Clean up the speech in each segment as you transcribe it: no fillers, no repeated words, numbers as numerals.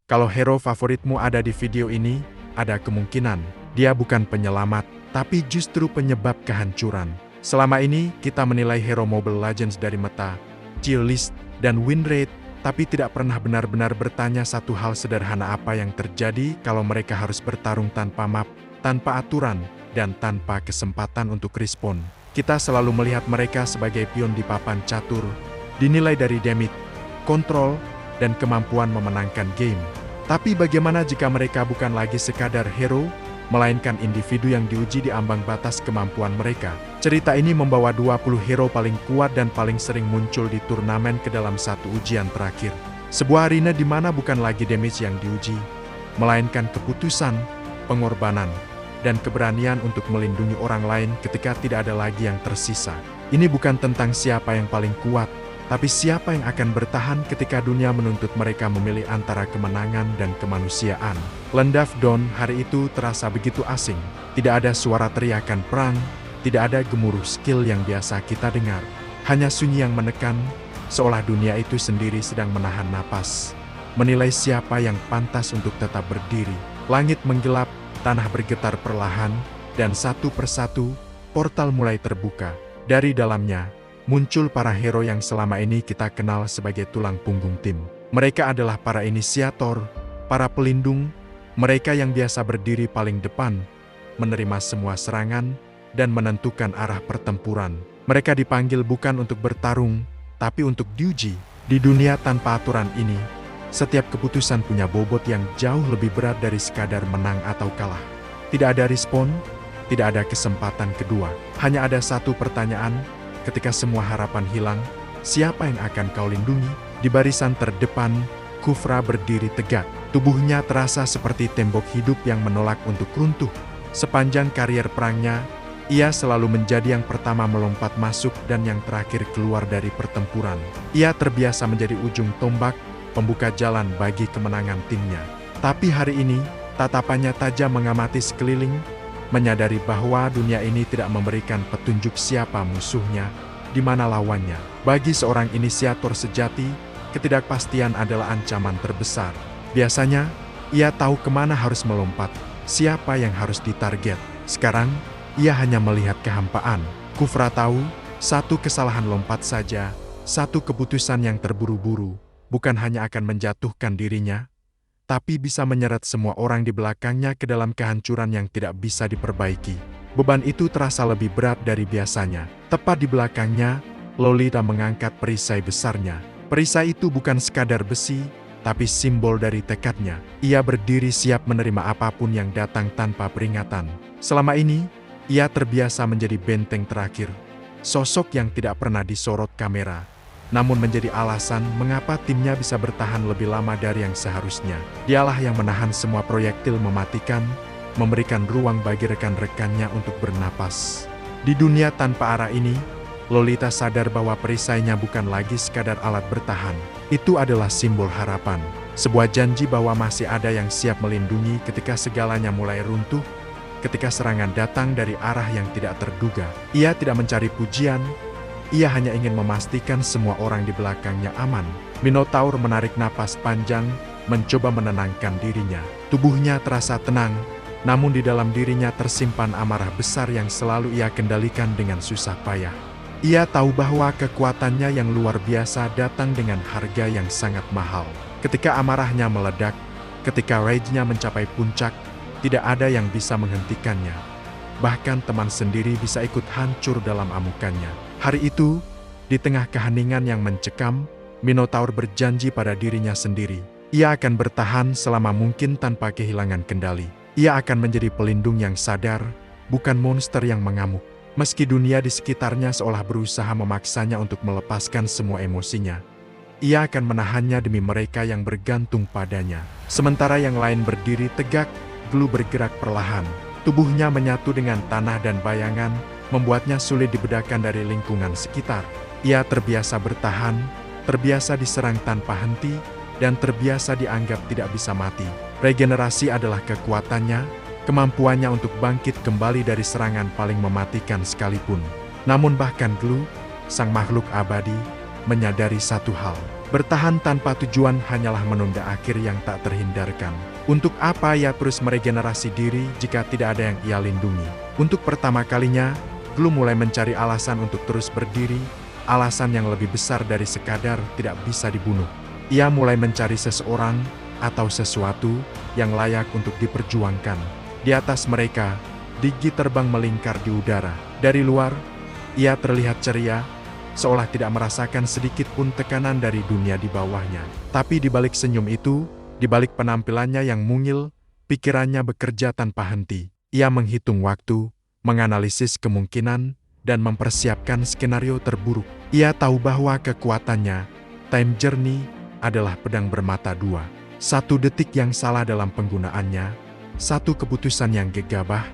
Kalau hero favoritmu ada di video ini, ada kemungkinan dia bukan penyelamat, tapi justru penyebab kehancuran. Selama ini, kita menilai hero Mobile Legends dari meta, kill list, dan win rate, tapi tidak pernah benar-benar bertanya satu hal sederhana: apa yang terjadi kalau mereka harus bertarung tanpa map, tanpa aturan, dan tanpa kesempatan untuk respon. Kita selalu melihat mereka sebagai pion di papan catur, dinilai dari damage, kontrol, dan kemampuan memenangkan game. Tapi bagaimana jika mereka bukan lagi sekadar hero, melainkan individu yang diuji di ambang batas kemampuan mereka? Cerita ini membawa 20 hero paling kuat dan paling sering muncul di turnamen ke dalam satu ujian terakhir. Sebuah arena di mana bukan lagi damage yang diuji, melainkan keputusan, pengorbanan, dan keberanian untuk melindungi orang lain ketika tidak ada lagi yang tersisa. Ini bukan tentang siapa yang paling kuat, tapi siapa yang akan bertahan ketika dunia menuntut mereka memilih antara kemenangan dan kemanusiaan. Land of Dawn hari itu terasa begitu asing. Tidak ada suara teriakan perang, tidak ada gemuruh skill yang biasa kita dengar. Hanya sunyi yang menekan, seolah dunia itu sendiri sedang menahan napas, menilai siapa yang pantas untuk tetap berdiri. Langit menggelap, tanah bergetar perlahan, dan satu persatu, portal mulai terbuka. Dari dalamnya, muncul para hero yang selama ini kita kenal sebagai tulang punggung tim. Mereka adalah para inisiator, para pelindung, mereka yang biasa berdiri paling depan, menerima semua serangan, dan menentukan arah pertempuran. Mereka dipanggil bukan untuk bertarung, tapi untuk diuji. Di dunia tanpa aturan ini, setiap keputusan punya bobot yang jauh lebih berat dari sekadar menang atau kalah. Tidak ada respon, tidak ada kesempatan kedua. Hanya ada satu pertanyaan: ketika semua harapan hilang, siapa yang akan kau lindungi? Di barisan terdepan, Kufra berdiri tegak. Tubuhnya terasa seperti tembok hidup yang menolak untuk runtuh. Sepanjang karier perangnya, ia selalu menjadi yang pertama melompat masuk dan yang terakhir keluar dari pertempuran. Ia terbiasa menjadi ujung tombak, pembuka jalan bagi kemenangan timnya. Tapi hari ini, tatapannya tajam mengamati sekeliling, menyadari bahwa dunia ini tidak memberikan petunjuk siapa musuhnya, di mana lawannya. Bagi seorang inisiator sejati, ketidakpastian adalah ancaman terbesar. Biasanya, ia tahu kemana harus melompat, siapa yang harus ditarget. Sekarang, ia hanya melihat kehampaan. Kufra tahu, satu kesalahan lompat saja, satu keputusan yang terburu-buru, bukan hanya akan menjatuhkan dirinya, tapi bisa menyeret semua orang di belakangnya ke dalam kehancuran yang tidak bisa diperbaiki. Beban itu terasa lebih berat dari biasanya. Tepat di belakangnya, Lolita mengangkat perisai besarnya. Perisai itu bukan sekadar besi, tapi simbol dari tekadnya. Ia berdiri siap menerima apapun yang datang tanpa peringatan. Selama ini, ia terbiasa menjadi benteng terakhir, sosok yang tidak pernah disorot kamera, namun menjadi alasan mengapa timnya bisa bertahan lebih lama dari yang seharusnya. Dialah yang menahan semua proyektil mematikan, memberikan ruang bagi rekan-rekannya untuk bernapas. Di dunia tanpa arah ini, Lolita sadar bahwa perisainya bukan lagi sekadar alat bertahan. Itu adalah simbol harapan, sebuah janji bahwa masih ada yang siap melindungi ketika segalanya mulai runtuh, ketika serangan datang dari arah yang tidak terduga. Ia tidak mencari pujian, ia hanya ingin memastikan semua orang di belakangnya aman. Minotaur menarik napas panjang, mencoba menenangkan dirinya. Tubuhnya terasa tenang, namun di dalam dirinya tersimpan amarah besar yang selalu ia kendalikan dengan susah payah. Ia tahu bahwa kekuatannya yang luar biasa datang dengan harga yang sangat mahal. Ketika amarahnya meledak, ketika rage-nya mencapai puncak, tidak ada yang bisa menghentikannya. Bahkan teman sendiri bisa ikut hancur dalam amukannya. Hari itu, di tengah keheningan yang mencekam, Minotaur berjanji pada dirinya sendiri. Ia akan bertahan selama mungkin tanpa kehilangan kendali. Ia akan menjadi pelindung yang sadar, bukan monster yang mengamuk. Meski dunia di sekitarnya seolah berusaha memaksanya untuk melepaskan semua emosinya, ia akan menahannya demi mereka yang bergantung padanya. Sementara yang lain berdiri tegak, Glue bergerak perlahan. Tubuhnya menyatu dengan tanah dan bayangan, membuatnya sulit dibedakan dari lingkungan sekitar. Ia terbiasa bertahan, terbiasa diserang tanpa henti, dan terbiasa dianggap tidak bisa mati. Regenerasi adalah kekuatannya, kemampuannya untuk bangkit kembali dari serangan paling mematikan sekalipun. Namun bahkan Glue, sang makhluk abadi, menyadari satu hal. Bertahan tanpa tujuan hanyalah menunda akhir yang tak terhindarkan. Untuk apa ia terus meregenerasi diri jika tidak ada yang ia lindungi? Untuk pertama kalinya, Glue mulai mencari alasan untuk terus berdiri, alasan yang lebih besar dari sekadar tidak bisa dibunuh. Ia mulai mencari seseorang atau sesuatu yang layak untuk diperjuangkan. Di atas mereka, Digi terbang melingkar di udara. Dari luar, ia terlihat ceria, seolah tidak merasakan sedikit pun tekanan dari dunia di bawahnya. Tapi di balik senyum itu, di balik penampilannya yang mungil, pikirannya bekerja tanpa henti. Ia menghitung waktu, menganalisis kemungkinan, dan mempersiapkan skenario terburuk. Ia tahu bahwa kekuatannya, Time Journey, adalah pedang bermata dua. Satu detik yang salah dalam penggunaannya, satu keputusan yang gegabah,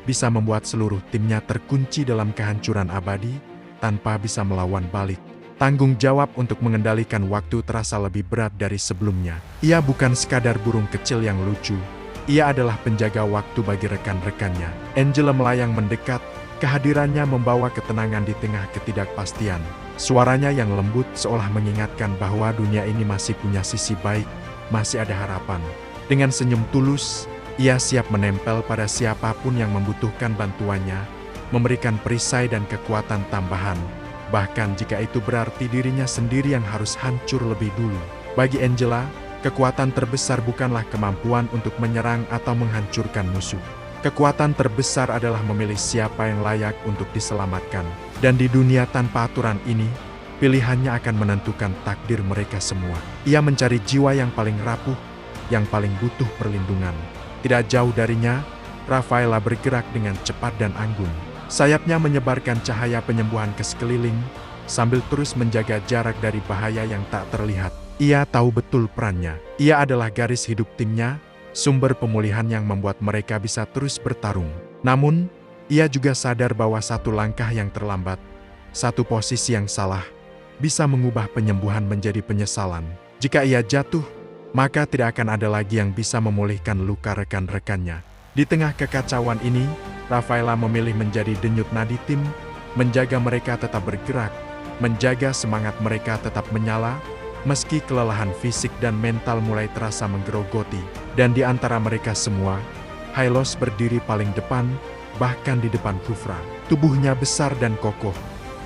bisa membuat seluruh timnya terkunci dalam kehancuran abadi, tanpa bisa melawan balik. Tanggung jawab untuk mengendalikan waktu terasa lebih berat dari sebelumnya. Ia bukan sekadar burung kecil yang lucu. Ia adalah penjaga waktu bagi rekan-rekannya. Angela melayang mendekat, kehadirannya membawa ketenangan di tengah ketidakpastian. Suaranya yang lembut seolah mengingatkan bahwa dunia ini masih punya sisi baik, masih ada harapan. Dengan senyum tulus, ia siap menempel pada siapapun yang membutuhkan bantuannya, memberikan perisai dan kekuatan tambahan, bahkan jika itu berarti dirinya sendiri yang harus hancur lebih dulu. Bagi Angela, kekuatan terbesar bukanlah kemampuan untuk menyerang atau menghancurkan musuh. Kekuatan terbesar adalah memilih siapa yang layak untuk diselamatkan. Dan di dunia tanpa aturan ini, pilihannya akan menentukan takdir mereka semua. Ia mencari jiwa yang paling rapuh, yang paling butuh perlindungan. Tidak jauh darinya, Rafaela bergerak dengan cepat dan anggun. Sayapnya menyebarkan cahaya penyembuhan ke sekeliling, sambil terus menjaga jarak dari bahaya yang tak terlihat. Ia tahu betul perannya. Ia adalah garis hidup timnya, sumber pemulihan yang membuat mereka bisa terus bertarung. Namun, ia juga sadar bahwa satu langkah yang terlambat, satu posisi yang salah, bisa mengubah penyembuhan menjadi penyesalan. Jika ia jatuh, maka tidak akan ada lagi yang bisa memulihkan luka rekan-rekannya. Di tengah kekacauan ini, Rafaela memilih menjadi denyut nadi tim, menjaga mereka tetap bergerak, menjaga semangat mereka tetap menyala, meski kelelahan fisik dan mental mulai terasa menggerogoti. Dan di antara mereka semua, Hylos berdiri paling depan, bahkan di depan Kufra. Tubuhnya besar dan kokoh,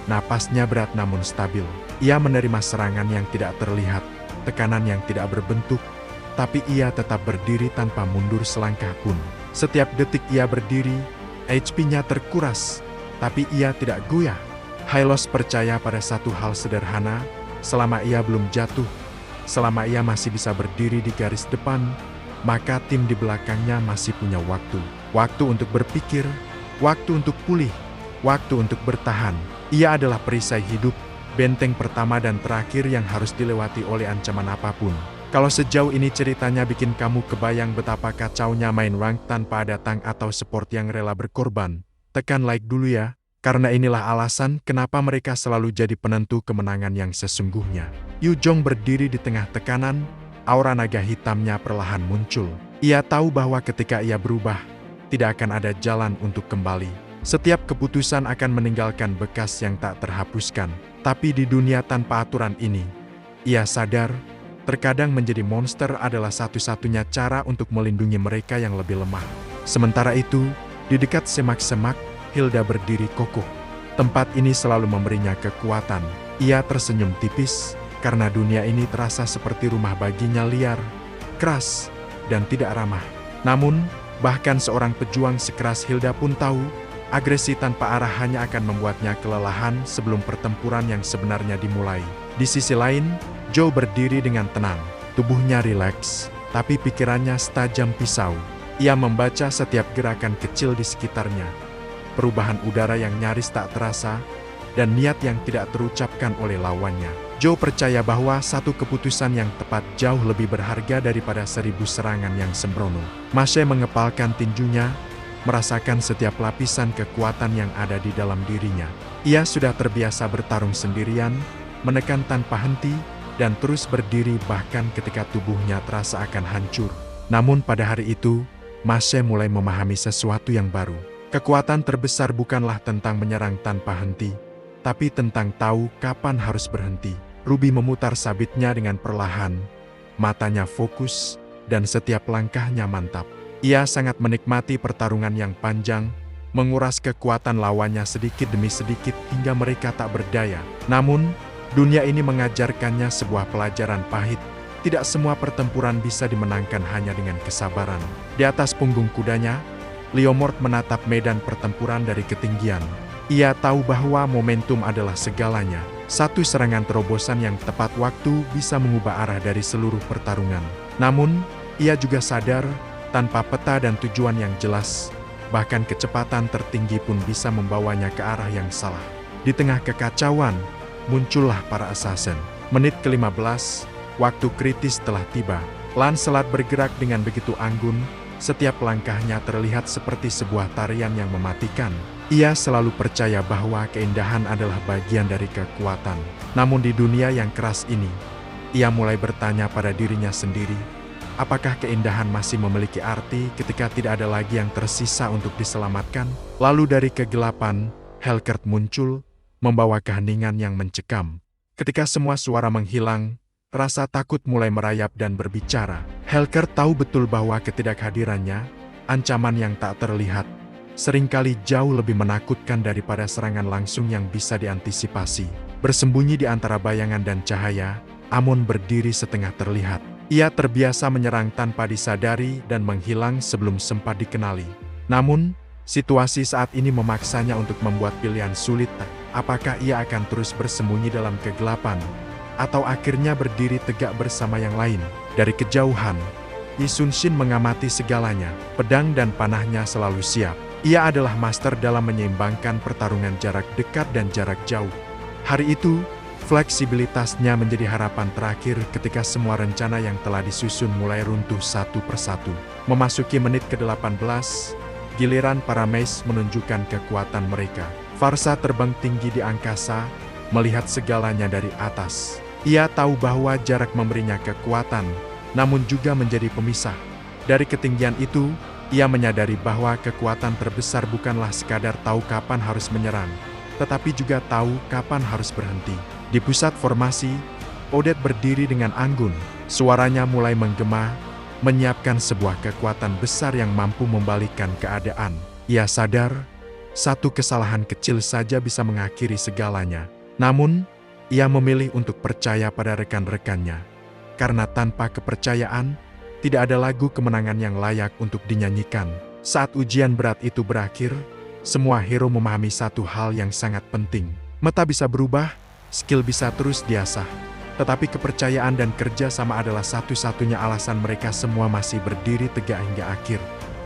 napasnya berat namun stabil. Ia menerima serangan yang tidak terlihat, tekanan yang tidak berbentuk, tapi ia tetap berdiri tanpa mundur selangkah pun. Setiap detik ia berdiri, HP-nya terkuras, tapi ia tidak goyah. Hylos percaya pada satu hal sederhana, selama ia belum jatuh, selama ia masih bisa berdiri di garis depan, maka tim di belakangnya masih punya waktu. Waktu untuk berpikir, waktu untuk pulih, waktu untuk bertahan. Ia adalah perisai hidup, benteng pertama dan terakhir yang harus dilewati oleh ancaman apapun. Kalau sejauh ini ceritanya bikin kamu kebayang betapa kacaunya main rank tanpa ada tank atau support yang rela berkorban, tekan like dulu ya, karena inilah alasan kenapa mereka selalu jadi penentu kemenangan yang sesungguhnya. Yu Jong berdiri di tengah tekanan, aura naga hitamnya perlahan muncul. Ia tahu bahwa ketika ia berubah, tidak akan ada jalan untuk kembali. Setiap keputusan akan meninggalkan bekas yang tak terhapuskan. Tapi di dunia tanpa aturan ini, ia sadar, terkadang menjadi monster adalah satu-satunya cara untuk melindungi mereka yang lebih lemah. Sementara itu, di dekat semak-semak, Hilda berdiri kokoh. Tempat ini selalu memberinya kekuatan. Ia tersenyum tipis, karena dunia ini terasa seperti rumah baginya liar, keras, dan tidak ramah. Namun, bahkan seorang pejuang sekeras Hilda pun tahu, agresi tanpa arah hanya akan membuatnya kelelahan sebelum pertempuran yang sebenarnya dimulai. Di sisi lain, Joe berdiri dengan tenang. Tubuhnya rileks, tapi pikirannya setajam pisau. Ia membaca setiap gerakan kecil di sekitarnya. Perubahan udara yang nyaris tak terasa, dan niat yang tidak terucapkan oleh lawannya. Joe percaya bahwa satu keputusan yang tepat jauh lebih berharga daripada 1000 serangan yang sembrono. Mashe mengepalkan tinjunya, merasakan setiap lapisan kekuatan yang ada di dalam dirinya. Ia sudah terbiasa bertarung sendirian, menekan tanpa henti, dan terus berdiri bahkan ketika tubuhnya terasa akan hancur. Namun pada hari itu, Mashe mulai memahami sesuatu yang baru. Kekuatan terbesar bukanlah tentang menyerang tanpa henti, tapi tentang tahu kapan harus berhenti. Ruby memutar sabitnya dengan perlahan. Matanya fokus, dan setiap langkahnya mantap. Ia sangat menikmati pertarungan yang panjang, menguras kekuatan lawannya sedikit demi sedikit hingga mereka tak berdaya. Namun, dunia ini mengajarkannya sebuah pelajaran pahit. Tidak semua pertempuran bisa dimenangkan hanya dengan kesabaran. Di atas punggung kudanya, Leomord menatap medan pertempuran dari ketinggian. Ia tahu bahwa momentum adalah segalanya. Satu serangan terobosan yang tepat waktu bisa mengubah arah dari seluruh pertarungan. Namun, ia juga sadar, tanpa peta dan tujuan yang jelas, bahkan kecepatan tertinggi pun bisa membawanya ke arah yang salah. Di tengah kekacauan, muncullah para assassin. Menit ke-15, waktu kritis telah tiba. Lancelot bergerak dengan begitu anggun, setiap langkahnya terlihat seperti sebuah tarian yang mematikan. Ia selalu percaya bahwa keindahan adalah bagian dari kekuatan. Namun di dunia yang keras ini, ia mulai bertanya pada dirinya sendiri, apakah keindahan masih memiliki arti ketika tidak ada lagi yang tersisa untuk diselamatkan? Lalu dari kegelapan, Helkert muncul, membawa keheningan yang mencekam. Ketika semua suara menghilang, rasa takut mulai merayap dan berbicara. Helkert tahu betul bahwa ketidakhadirannya, ancaman yang tak terlihat, seringkali jauh lebih menakutkan daripada serangan langsung yang bisa diantisipasi. Bersembunyi di antara bayangan dan cahaya, Amon berdiri setengah terlihat. Ia terbiasa menyerang tanpa disadari dan menghilang sebelum sempat dikenali. Namun, situasi saat ini memaksanya untuk membuat pilihan sulit. Apakah ia akan terus bersembunyi dalam kegelapan, atau akhirnya berdiri tegak bersama yang lain? Dari kejauhan, Yi Sun-shin mengamati segalanya. Pedang dan panahnya selalu siap. Ia adalah master dalam menyeimbangkan pertarungan jarak dekat dan jarak jauh. Hari itu, fleksibilitasnya menjadi harapan terakhir ketika semua rencana yang telah disusun mulai runtuh satu persatu. Memasuki menit ke-18, giliran para Mace menunjukkan kekuatan mereka. Farsa terbang tinggi di angkasa, melihat segalanya dari atas. Ia tahu bahwa jarak memberinya kekuatan, namun juga menjadi pemisah. Dari ketinggian itu, ia menyadari bahwa kekuatan terbesar bukanlah sekadar tahu kapan harus menyerang, tetapi juga tahu kapan harus berhenti. Di pusat formasi, Odette berdiri dengan anggun. Suaranya mulai menggema, menyiapkan sebuah kekuatan besar yang mampu membalikkan keadaan. Ia sadar, satu kesalahan kecil saja bisa mengakhiri segalanya. Namun, ia memilih untuk percaya pada rekan-rekannya. Karena tanpa kepercayaan, tidak ada lagu kemenangan yang layak untuk dinyanyikan. Saat ujian berat itu berakhir, semua hero memahami satu hal yang sangat penting. Meta bisa berubah, skill bisa terus diasah, tetapi kepercayaan dan kerja sama adalah satu-satunya alasan mereka semua masih berdiri tegak hingga akhir.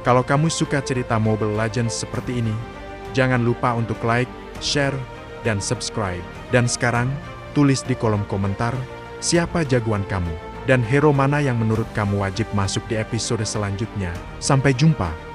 Kalau kamu suka cerita Mobile Legends seperti ini, jangan lupa untuk like, share, dan subscribe. Dan sekarang, tulis di kolom komentar, siapa jagoan kamu? Dan hero mana yang menurut kamu wajib masuk di episode selanjutnya? Sampai jumpa!